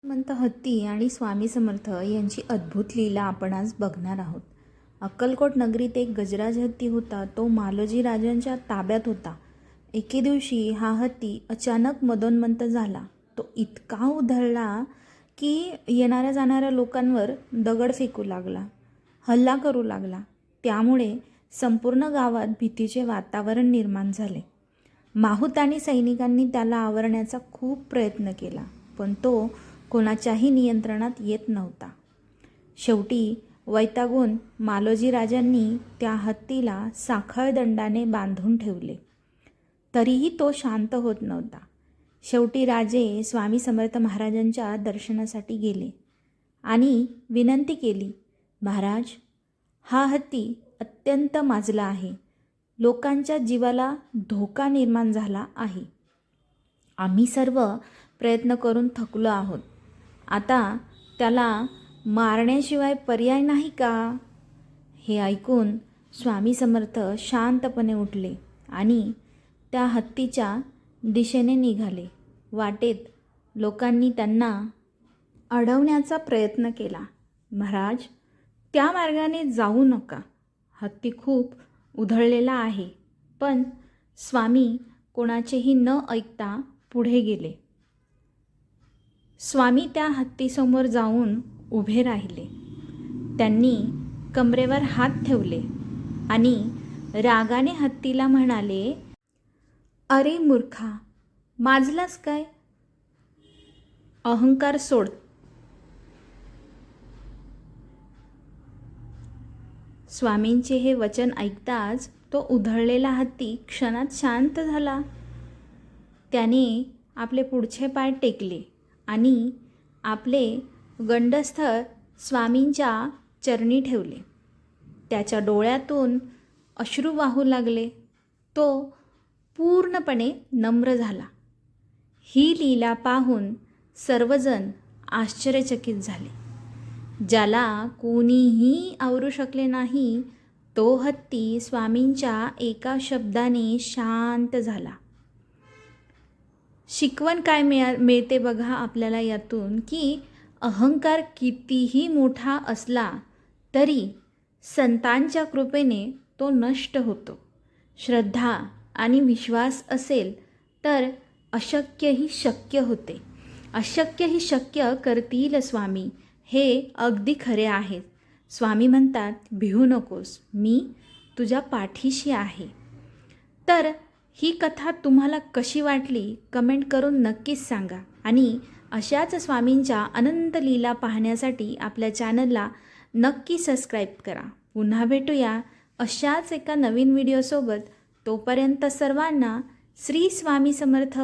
मंत हत्ती आणि स्वामी समर्थ यांची अद्भुत लीला आपण आज बघणार आहोत. अक्कलकोट नगरीत एक गजराज हत्ती होता. तो मालोजी राजांच्या ताब्यात होता. एके दिवशी हा हत्ती अचानक मदोन्मत्त झाला. तो इतका उधळला की येणाऱ्या जाणाऱ्या लोकांवर दगड फेकू लागला, हल्ला करू लागला. त्यामुळे संपूर्ण गावात भीतीचे वातावरण निर्माण झाले. माहूत आणि सैनिकांनी त्याला आवरण्याचा खूप प्रयत्न केला, पण तो कोणाच्याही नियंत्रणात येत नव्हता. शेवटी वैतागून मालोजी राजांनी त्या हत्तीला साखळ दंडाने बांधून ठेवले. तरीही तो शांत होत नव्हता. शेवटी राजे स्वामी समर्थ महाराजांच्या दर्शनासाठी गेले आणि विनंती केली, महाराज, हा हत्ती अत्यंत माजला आहे. लोकांच्या जीवाला धोका निर्माण झाला आहे. आम्ही सर्व प्रयत्न करून थकलो आहोत. आता त्याला मारण्याशिवाय पर्याय नाही का? हे ऐकून स्वामी समर्थ शांतपणे उठले आणि त्या हत्तीच्या दिशेने निघाले. वाटेत लोकांनी त्यांना अडवण्याचा प्रयत्न केला. महाराज, त्या मार्गाने जाऊ नका. हत्ती खूप उधळलेला आहे. पण स्वामी कोणाचेही न ऐकता पुढे गेले. स्वामी त्या हत्तीसमोर जाऊन उभे राहिले. त्यांनी कमरेवर हात ठेवले आणि रागाने हत्तीला म्हणाले, अरे मूर्खा, माजलास काय? अहंकार सोड. स्वामींचे हे वचन ऐकताच तो उधळलेला हत्ती क्षणात शांत झाला. त्याने आपले पुढचे पाय टेकले आणि आपले गंडस्थळ स्वामींच्या चरणी ठेवले. त्याच्या डोळ्यातून अश्रू वाहू लागले. तो पूर्णपणे नम्र झाला. ही लीला पाहून सर्वजण आश्चर्यचकित झाले. ज्याला कोणीही आवरू शकले नाही, तो हत्ती स्वामींच्या एका शब्दाने शांत झाला. शिकवण काय मिळते बघा आपल्याला यातून, की अहंकार कितीही मोठा असला तरी संतांच्या कृपेने तो नष्ट होतो. श्रद्धा आणि विश्वास असेल तर अशक्यही शक्य होते. अशक्यही शक्य करतील स्वामी, हे अगदी खरे आहे. स्वामी म्हणतात, भिवू नकोस, मी तुझ्या पाठीशी आहे. तर ही कथा तुम्हाला कशी वाटली कमेंट करून नक्कीच सांगा. आणि अशाच स्वामींच्या अनंत लीला पाहण्यासाठी आपल्या चॅनलला नक्की सबस्क्राईब करा. पुन्हा भेटूया अशाच एका नवीन व्हिडिओसोबत. तोपर्यंत सर्वांना श्री स्वामी समर्थ.